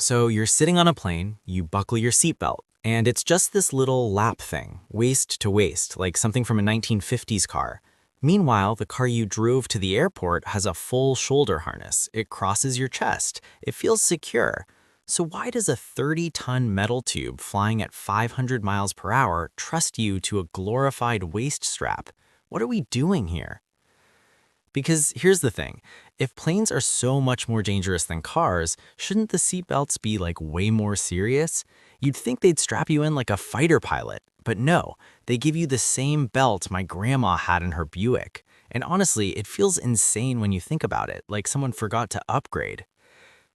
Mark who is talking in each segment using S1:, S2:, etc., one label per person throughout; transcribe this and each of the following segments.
S1: So you're sitting on a plane, you buckle your seatbelt, and it's just this little lap thing, waist to waist, like something from a 1950s car. Meanwhile, the car you drove to the airport has a full shoulder harness. It crosses your chest. It feels secure. So why does a 30-ton metal tube flying at 500 miles per hour trust you to a glorified waist strap? What are we doing here? Because here's the thing, if planes are so much more dangerous than cars, shouldn't the seatbelts be like way more serious? You'd think they'd strap you in like a fighter pilot, but no, they give you the same belt my grandma had in her Buick. And honestly, it feels insane when you think about it, like someone forgot to upgrade.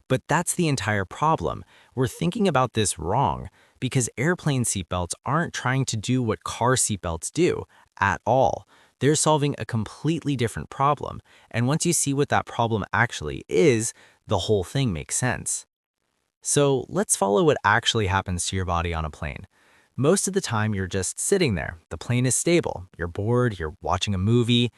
S1: But that's the entire problem. We're thinking about this wrong because airplane seatbelts aren't trying to do what car seatbelts do at all. They're solving a completely different problem, and once you see what that problem actually is, the whole thing makes sense. So let's follow what actually happens to your body on a plane. Most of the time, you're just sitting there. The plane is stable. You're bored, you're watching a movie.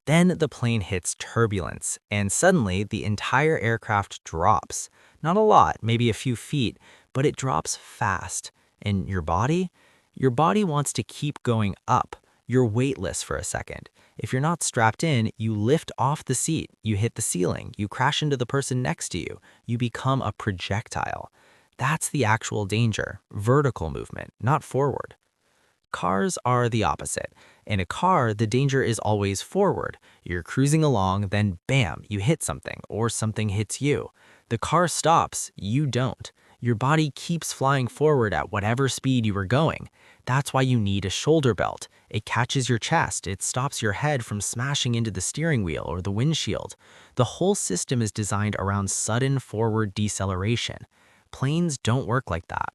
S1: Then the plane hits turbulence, and suddenly the entire aircraft drops. Not a lot, maybe a few feet, but it drops fast. And your body? Your body wants to keep going up. You're weightless for a second. If you're not strapped in, you lift off the seat, you hit the ceiling, you crash into the person next to you, you become a projectile. That's the actual danger, vertical movement, not forward. Cars are the opposite. In a car, the danger is always forward. You're cruising along, then bam, you hit something, or something hits you. The car stops, you don't. Your body keeps flying forward at whatever speed you were going. That's why you need a shoulder belt. It catches your chest, it stops your head from smashing into the steering wheel or the windshield. The whole system is designed around sudden forward deceleration. Planes don't work like that.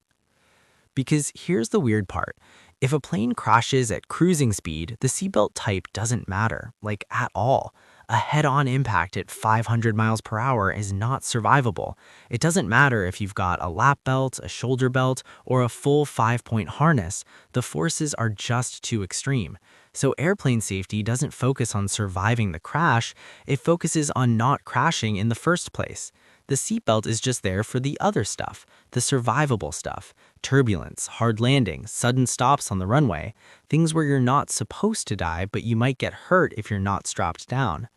S1: Because here's the weird part. If a plane crashes at cruising speed, the seatbelt type doesn't matter, like at all. A head-on impact at 500 miles per hour is not survivable. It doesn't matter if you've got a lap belt, a shoulder belt, or a full 5-point harness. The forces are just too extreme. So airplane safety doesn't focus on surviving the crash, it focuses on not crashing in the first place. The seatbelt is just there for the other stuff, the survivable stuff. Turbulence, hard landings, sudden stops on the runway, things where you're not supposed to die, but you might get hurt if you're not strapped down.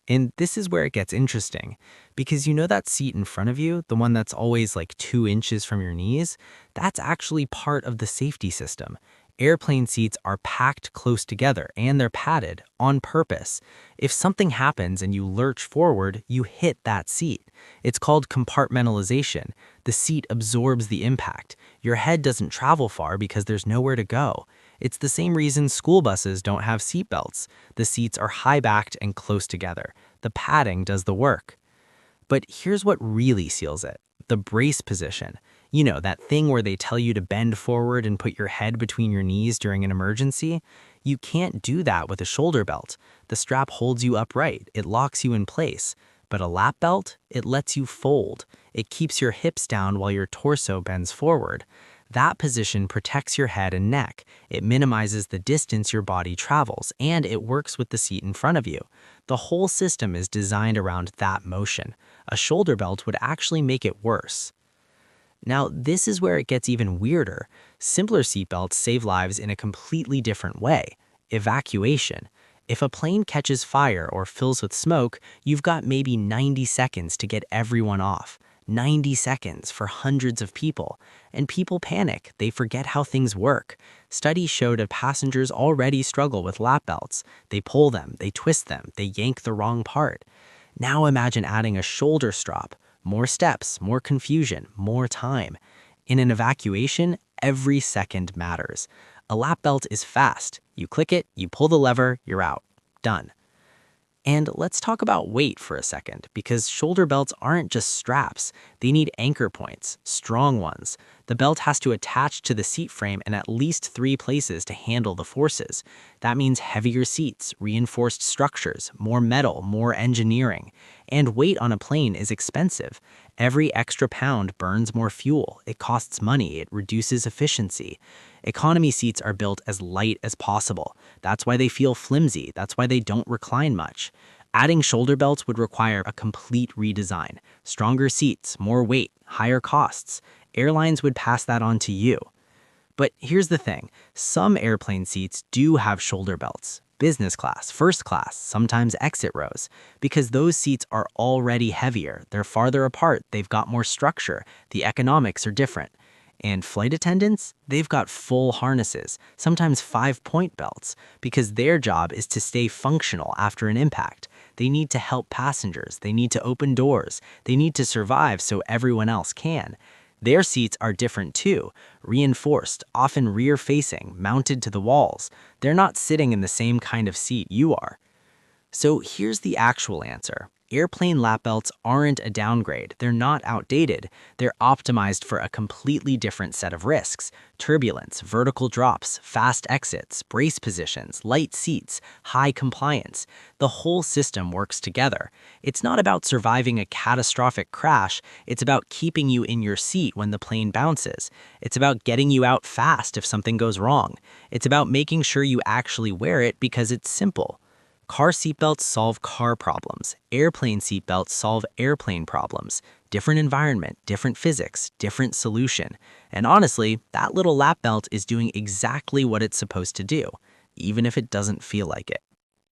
S1: And this is where it gets interesting, because you know that seat in front of you, the one that's always like 2 inches from your knees, that's actually part of the safety system. Airplane seats are packed close together and they're padded on purpose. If something happens and you lurch forward, you hit that seat. It's called compartmentalization. The seat absorbs the impact. Your head doesn't travel far because there's nowhere to go. It's the same reason school buses don't have seat belts. The seats are high-backed and close together. The padding does the work. But here's what really seals it. The brace position. You know, that thing where they tell you to bend forward and put your head between your knees during an emergency? You can't do that with a shoulder belt. The strap holds you upright. It locks you in place. But a lap belt, it lets you fold. It keeps your hips down while your torso bends forward. That position protects your head and neck. It minimizes the distance your body travels, and it works with the seat in front of you. The whole system is designed around that motion. A shoulder belt would actually make it worse. Now, this is where it gets even weirder. Simpler seatbelts save lives in a completely different way. Evacuation. If a plane catches fire or fills with smoke, you've got maybe 90 seconds to get everyone off. 90 seconds for hundreds of people. And people panic. They forget how things work. Studies showed that passengers already struggle with lap belts. They pull them, they twist them, they yank the wrong part. Now imagine adding a shoulder strap. More steps, more confusion, more time. In an evacuation, every second matters. A lap belt is fast. You click it, you pull the lever, you're out. Done. And let's talk about weight for a second, because shoulder belts aren't just straps. They need anchor points, strong ones. The belt has to attach to the seat frame in at least 3 places to handle the forces. That means heavier seats, reinforced structures, more metal, more engineering. And weight on a plane is expensive. Every extra pound burns more fuel. It costs money. It reduces efficiency. Economy seats are built as light as possible. That's why they feel flimsy. That's why they don't recline much. Adding shoulder belts would require a complete redesign. Stronger seats, more weight, higher costs. Airlines would pass that on to you. But here's the thing, some airplane seats do have shoulder belts. Business class, first class, sometimes exit rows, because those seats are already heavier, they're farther apart, they've got more structure, the economics are different. And flight attendants, they've got full harnesses, sometimes 5-point belts, because their job is to stay functional after an impact. They need to help passengers, they need to open doors, they need to survive so everyone else can. Their seats are different too, reinforced, often rear-facing, mounted to the walls. They're not sitting in the same kind of seat you are. So here's the actual answer. Airplane lap belts aren't a downgrade. They're not outdated. They're optimized for a completely different set of risks. Turbulence, vertical drops, fast exits, brace positions, light seats, high compliance. The whole system works together. It's not about surviving a catastrophic crash. It's about keeping you in your seat when the plane bounces. It's about getting you out fast if something goes wrong. It's about making sure you actually wear it because it's simple. Car seatbelts solve car problems. Airplane seatbelts solve airplane problems. Different environment, different physics, different solution. And honestly, that little lap belt is doing exactly what it's supposed to do, even if it doesn't feel like it.